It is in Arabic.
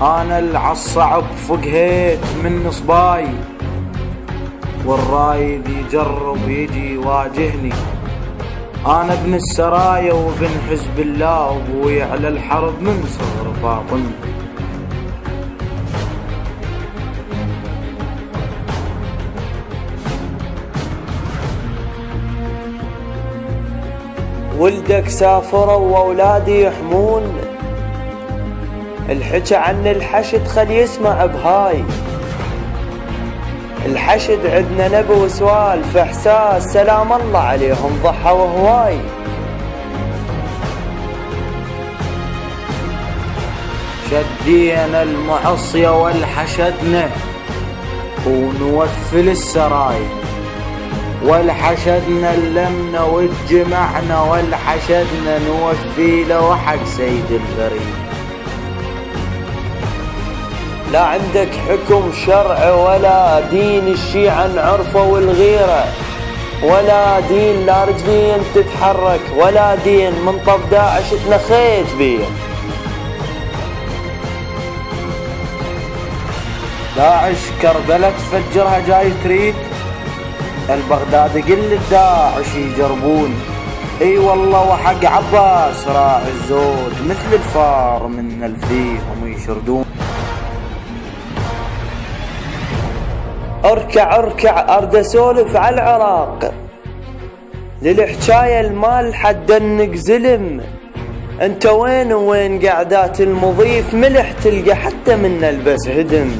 انا العالصعب فقهيت من صباي، والرايد يجرب يجي يواجهني. انا ابن السرايا وابن حزب الله، وابوي على الحرب من صغر فاطمة. ولدك سافروا واولادي يحمون، الحكى عن الحشد خل يسمع بهاي. الحشد عدنا نبي وسوالف احساس، سلام الله عليهم ضحوا هواي. شدينا المعصية والحشدنا ونوفل السراي، والحشدنا اللمنا والجمعنا، والحشدنا نوفي له حق سيد البريد. لا عندك حكم شرع ولا دين، الشيعة نعرفه والغيرة، ولا دين لا رجلين تتحرك، ولا دين من طب داعش تنخيت بيه. داعش كربلة تفجرها جاي تريد، البغداد قل داعش يجربون. اي والله وحق عباس راعي الزود، مثل الفار من الفيهم يشردون. اركع اركع ارد اسولف على العراق، للحكاية المال حدنك زلم. انت وين وين قعدات المضيف، ملح تلقى حتى من البس هدم.